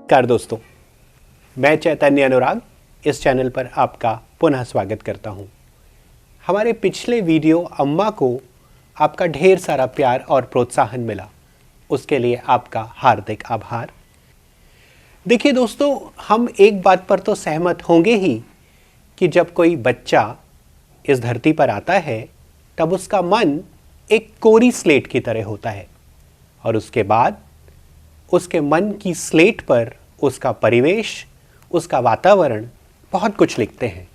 नमस्कार दोस्तों, मैं चैतन्य अनुराग इस चैनल पर आपका पुनः स्वागत करता हूं। हमारे पिछले वीडियो अम्मा को आपका ढेर सारा प्यार और प्रोत्साहन मिला, उसके लिए आपका हार्दिक आभार। देखिए दोस्तों, हम एक बात पर तो सहमत होंगे ही कि जब कोई बच्चा इस धरती पर आता है तब उसका मन एक कोरी स्लेट की तरह होता है और उसके बाद उसके मन की स्लेट पर उसका परिवेश, उसका वातावरण बहुत कुछ लिखते हैं।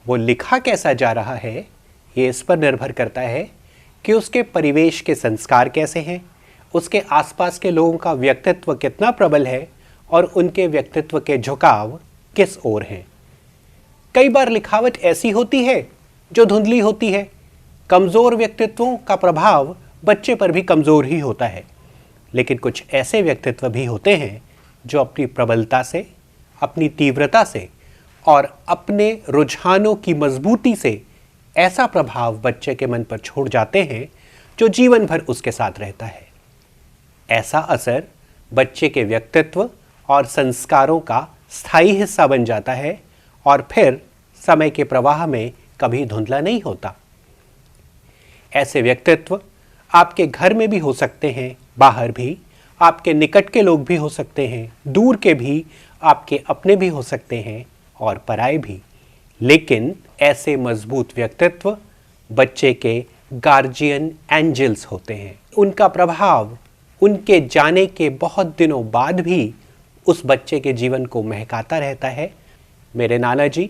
वो लिखा कैसा जा रहा है ये इस पर निर्भर करता है कि उसके परिवेश के संस्कार कैसे हैं, उसके आसपास के लोगों का व्यक्तित्व कितना प्रबल है और उनके व्यक्तित्व के झुकाव किस ओर हैं। कई बार लिखावट ऐसी होती है जो धुंधली होती है। कमज़ोर व्यक्तित्वों का प्रभाव बच्चे पर भी कमज़ोर ही होता है, लेकिन कुछ ऐसे व्यक्तित्व भी होते हैं जो अपनी प्रबलता से, अपनी तीव्रता से और अपने रुझानों की मजबूती से ऐसा प्रभाव बच्चे के मन पर छोड़ जाते हैं जो जीवन भर उसके साथ रहता है। ऐसा असर बच्चे के व्यक्तित्व और संस्कारों का स्थायी हिस्सा बन जाता है और फिर समय के प्रवाह में कभी धुंधला नहीं होता। ऐसे व्यक्तित्व आपके घर में भी हो सकते हैं, बाहर भी, आपके निकट के लोग भी हो सकते हैं, दूर के भी, आपके अपने भी हो सकते हैं और पराये भी। लेकिन ऐसे मजबूत व्यक्तित्व बच्चे के गार्जियन एंजल्स होते हैं। उनका प्रभाव उनके जाने के बहुत दिनों बाद भी उस बच्चे के जीवन को महकाता रहता है। मेरे नाना जी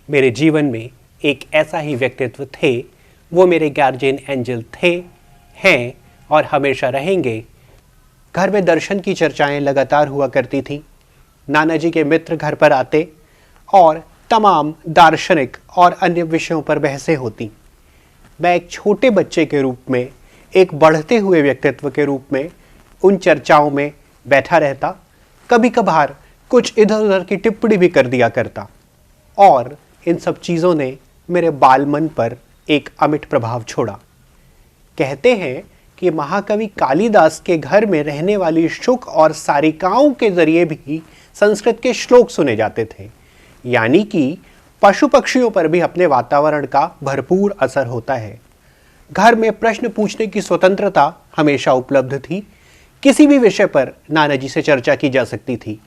मेरे जीवन में एक ऐसा ही व्यक्तित्व थे। वो मेरे गार्जियन एंजल थे, हैं और हमेशा रहेंगे। घर में दर्शन की चर्चाएं लगातार हुआ करती थी। नाना जी के मित्र घर पर आते और तमाम दार्शनिक और अन्य विषयों पर बहसें होती। मैं एक छोटे बच्चे के रूप में, एक बढ़ते हुए व्यक्तित्व के रूप में उन चर्चाओं में बैठा रहता। कभी कभार कुछ इधर उधर की टिप्पणी भी कर दिया करता और इन सब चीज़ों ने मेरे बाल मन पर एक अमिट प्रभाव छोड़ा। कहते हैं कि महाकवि कालिदास के घर में रहने वाली शुक और सारिकाओं के जरिए भी संस्कृत के श्लोक सुने जाते थे। यानी कि पशु पक्षियों पर भी अपने वातावरण का भरपूर असर होता है। घर में प्रश्न पूछने की स्वतंत्रता हमेशा उपलब्ध थी। किसी भी विषय पर नाना जी से चर्चा की जा सकती थी।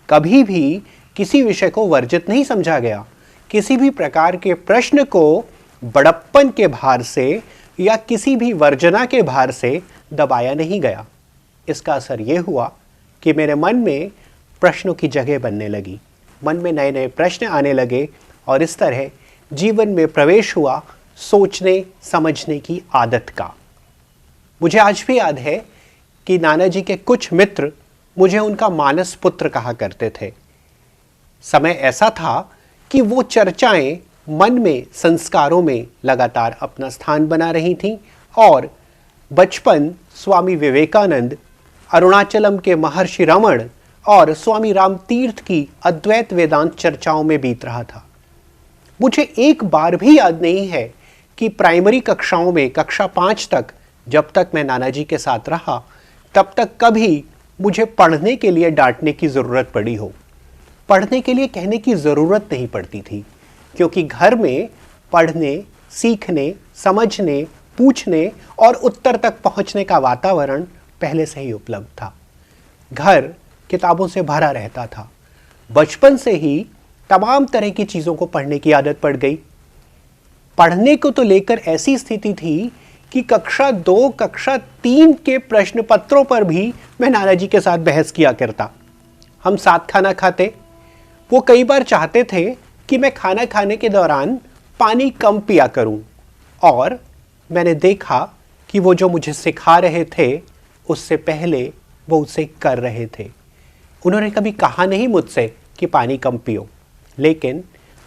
कभी भी किसी विषय को वर्जित नहीं समझा गया। किसी भी प्रकार के प्रश्न को बड़प्पन के भार से या किसी भी वर्जना के भार से दबाया नहीं गया। इसका असर ये हुआ कि मेरे मन में प्रश्नों की जगह बनने लगी, मन में नए नए प्रश्न आने लगे और इस तरह जीवन में प्रवेश हुआ सोचने समझने की आदत का। मुझे आज भी याद है कि नाना जी के कुछ मित्र मुझे उनका मानस पुत्र कहा करते थे। समय ऐसा था कि वो चर्चाएं मन में, संस्कारों में लगातार अपना स्थान बना रही थीं और बचपन स्वामी विवेकानंद, अरुणाचलम के महर्षि रमण और स्वामी रामतीर्थ की अद्वैत वेदांत चर्चाओं में बीत रहा था। मुझे एक बार भी याद नहीं है कि प्राइमरी कक्षाओं में, कक्षा 5 तक, जब तक मैं नाना जी के साथ रहा तब तक कभी मुझे पढ़ने के लिए डांटने की ज़रूरत पड़ी हो। पढ़ने के लिए कहने की ज़रूरत नहीं पड़ती थी, क्योंकि घर में पढ़ने, सीखने, समझने, पूछने और उत्तर तक पहुंचने का वातावरण पहले से ही उपलब्ध था। घर किताबों से भरा रहता था। बचपन से ही तमाम तरह की चीज़ों को पढ़ने की आदत पड़ गई। पढ़ने को तो लेकर ऐसी स्थिति थी कि कक्षा 2, कक्षा 3 के प्रश्न पत्रों पर भी मैं नाना जी के साथ बहस किया करता। हम साथ खाना खाते। वो कई बार चाहते थे कि मैं खाना खाने के दौरान पानी कम पिया करूं और मैंने देखा कि वो जो मुझे सिखा रहे थे उससे पहले वो उसे कर रहे थे। उन्होंने कभी कहा नहीं मुझसे कि पानी कम पियो, लेकिन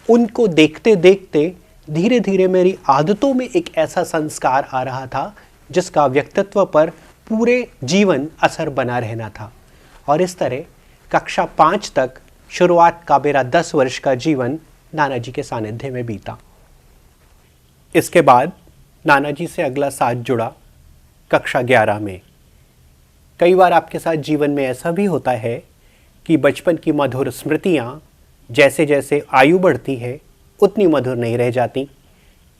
उनको देखते देखते धीरे धीरे मेरी आदतों में एक ऐसा संस्कार आ रहा था जिसका व्यक्तित्व पर पूरे जीवन असर बना रहना था। और इस तरह कक्षा 5 तक शुरुआत का मेरा 10 वर्ष का जीवन नाना जी के सानिध्य में बीता। इसके बाद नाना जी से अगला साथ जुड़ा कक्षा 11 में। कई बार आपके साथ जीवन में ऐसा भी होता है कि बचपन की मधुर स्मृतियाँ जैसे जैसे आयु बढ़ती है उतनी मधुर नहीं रह जाती।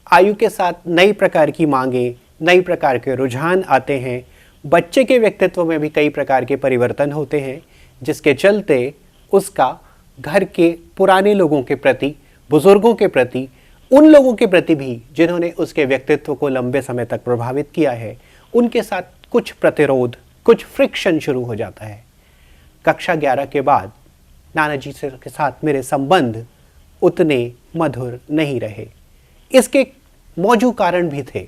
आयु के साथ नई प्रकार की मांगें, नई प्रकार के रुझान आते हैं। बच्चे के व्यक्तित्व में भी कई प्रकार के परिवर्तन होते हैं, जिसके चलते उसका घर के पुराने लोगों के प्रति, बुजुर्गों के प्रति, उन लोगों के प्रति भी जिन्होंने उसके व्यक्तित्व को लंबे समय तक प्रभावित किया है, उनके साथ कुछ प्रतिरोध, कुछ फ्रिक्शन शुरू हो जाता है। कक्षा 11 के बाद नानाजी से के साथ मेरे संबंध उतने मधुर नहीं रहे। इसके मौजूद कारण भी थे।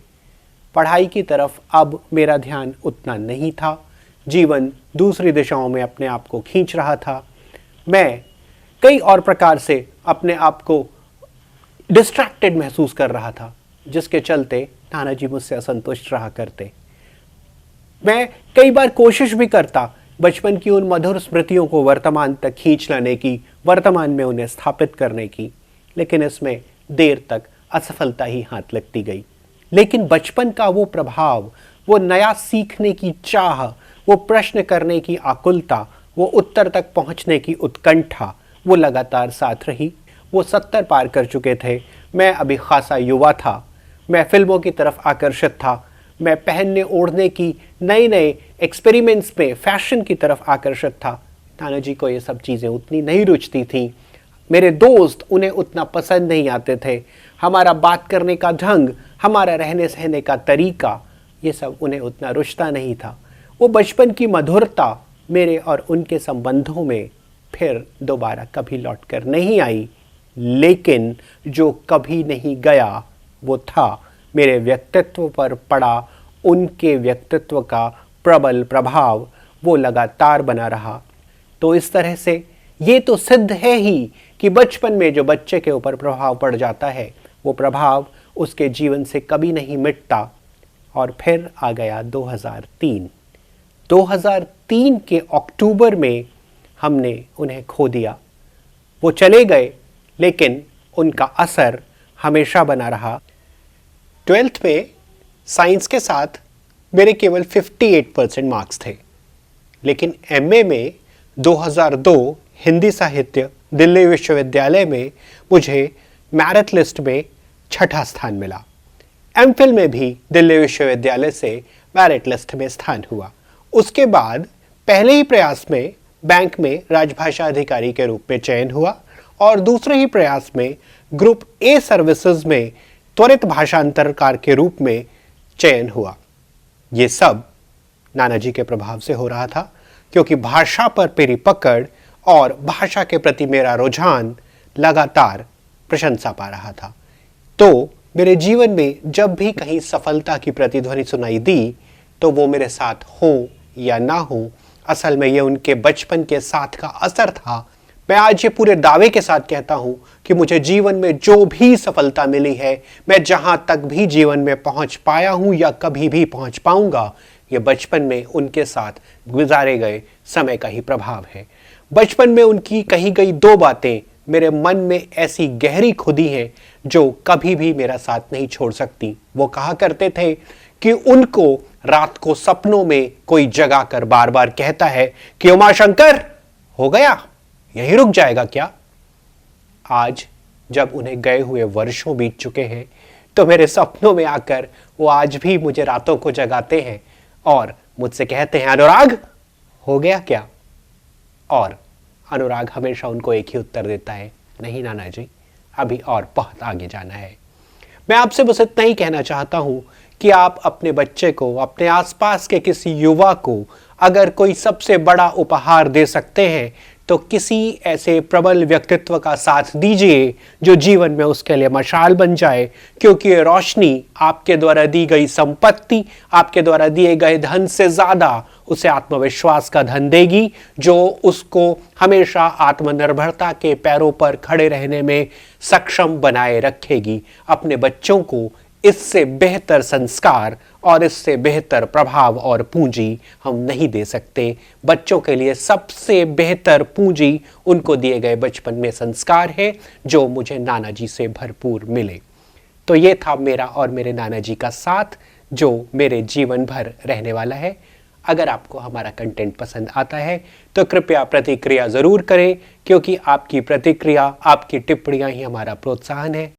पढ़ाई की तरफ अब मेरा ध्यान उतना नहीं था। जीवन दूसरी दिशाओं में अपने आप को खींच रहा था। मैं कई और प्रकार से अपने आप को डिस्ट्रैक्टेड महसूस कर रहा था, जिसके चलते नानाजी मुझसे असंतुष्ट रहा करते। मैं कई बार कोशिश भी करता बचपन की उन मधुर स्मृतियों को वर्तमान तक खींच लाने की, वर्तमान में उन्हें स्थापित करने की, लेकिन इसमें देर तक असफलता ही हाथ लगती गई। लेकिन बचपन का वो प्रभाव, वो नया सीखने की चाह, वो प्रश्न करने की आकुलता, वो उत्तर तक पहुंचने की उत्कंठा, वो लगातार साथ रही। वो 70 पार कर चुके थे। मैं अभी खासा युवा था। मैं फिल्मों की तरफ आकर्षित था। मैं पहनने ओढ़ने की नए नए एक्सपेरिमेंट्स में फैशन की तरफ आकर्षित था। नानाजी को ये सब चीज़ें उतनी नहीं रुचती थीं। मेरे दोस्त उन्हें उतना पसंद नहीं आते थे। हमारा बात करने का ढंग, हमारा रहने सहने का तरीका, ये सब उन्हें उतना रुचता नहीं था। वो बचपन की मधुरता मेरे और उनके संबंधों में फिर दोबारा कभी लौट कर नहीं आई। लेकिन जो कभी नहीं गया वो था मेरे व्यक्तित्व पर पड़ा उनके व्यक्तित्व का प्रबल प्रभाव। वो लगातार बना रहा। तो इस तरह से ये तो सिद्ध है ही कि बचपन में जो बच्चे के ऊपर प्रभाव पड़ जाता है, वो प्रभाव उसके जीवन से कभी नहीं मिटता। और फिर आ गया 2003। 2003 के अक्टूबर में हमने उन्हें खो दिया। वो चले गए, लेकिन उनका असर हमेशा बना रहा। 12th में साइंस के साथ मेरे केवल 58% मार्क्स थे, लेकिन एमए में 2002 हिंदी साहित्य दिल्ली विश्वविद्यालय में मुझे मेरिट लिस्ट में 6ठा स्थान मिला। एमफिल में भी दिल्ली विश्वविद्यालय से मेरिट लिस्ट में स्थान हुआ। उसके बाद पहले ही प्रयास में बैंक में राजभाषा अधिकारी के रूप में चयन हुआ और दूसरे ही प्रयास में ग्रुप ए सर्विसेज में त्वरित भाषांतरकार के रूप में चयन हुआ। ये सब नानाजी के प्रभाव से हो रहा था, क्योंकि भाषा पर मेरी पकड़ और भाषा के प्रति मेरा रुझान लगातार प्रशंसा पा रहा था। तो मेरे जीवन में जब भी कहीं सफलता की प्रतिध्वनि सुनाई दी, तो वो मेरे साथ हो या ना हो, असल में ये उनके बचपन के साथ का असर था। मैं आज ये पूरे दावे के साथ कहता हूं कि मुझे जीवन में जो भी सफलता मिली है, मैं जहां तक भी जीवन में पहुंच पाया हूं या कभी भी पहुंच पाऊंगा, ये बचपन में उनके साथ गुजारे गए समय का ही प्रभाव है। बचपन में उनकी कही गई 2 बातें मेरे मन में ऐसी गहरी खुदी हैं जो कभी भी मेरा साथ नहीं छोड़ सकती। वो कहा करते थे कि उनको रात को सपनों में कोई जगा कर बार बार कहता है कि उमाशंकर, हो गया, यहीं रुक जाएगा क्या? आज जब उन्हें गए हुए वर्षों बीत चुके हैं, तो मेरे सपनों में आकर वो आज भी मुझे रातों को जगाते हैं और मुझसे कहते हैं, अनुराग, हो गया क्या? और अनुराग हमेशा उनको एक ही उत्तर देता है, नहीं नाना जी, अभी और बहुत आगे जाना है। मैं आपसे बस इतना ही कहना चाहता हूं कि आप अपने बच्चे को, अपने आसपास के किसी युवा को अगर कोई सबसे बड़ा उपहार दे सकते हैं, तो किसी ऐसे प्रबल व्यक्तित्व का साथ दीजिए जो जीवन में उसके लिए मशाल बन जाए, क्योंकि ये रोशनी आपके द्वारा दी गई संपत्ति, आपके द्वारा दिए गए धन से ज़्यादा उसे आत्मविश्वास का धन देगी, जो उसको हमेशा आत्मनिर्भरता के पैरों पर खड़े रहने में सक्षम बनाए रखेगी। अपने बच्चों को इससे बेहतर संस्कार और इससे बेहतर प्रभाव और पूंजी हम नहीं दे सकते। बच्चों के लिए सबसे बेहतर पूंजी उनको दिए गए बचपन में संस्कार है, जो मुझे नाना जी से भरपूर मिले। तो ये था मेरा और मेरे नाना जी का साथ, जो मेरे जीवन भर रहने वाला है। अगर आपको हमारा कंटेंट पसंद आता है तो कृपया प्रतिक्रिया ज़रूर करें, क्योंकि आपकी प्रतिक्रिया, आपकी टिप्पणियाँ ही हमारा प्रोत्साहन है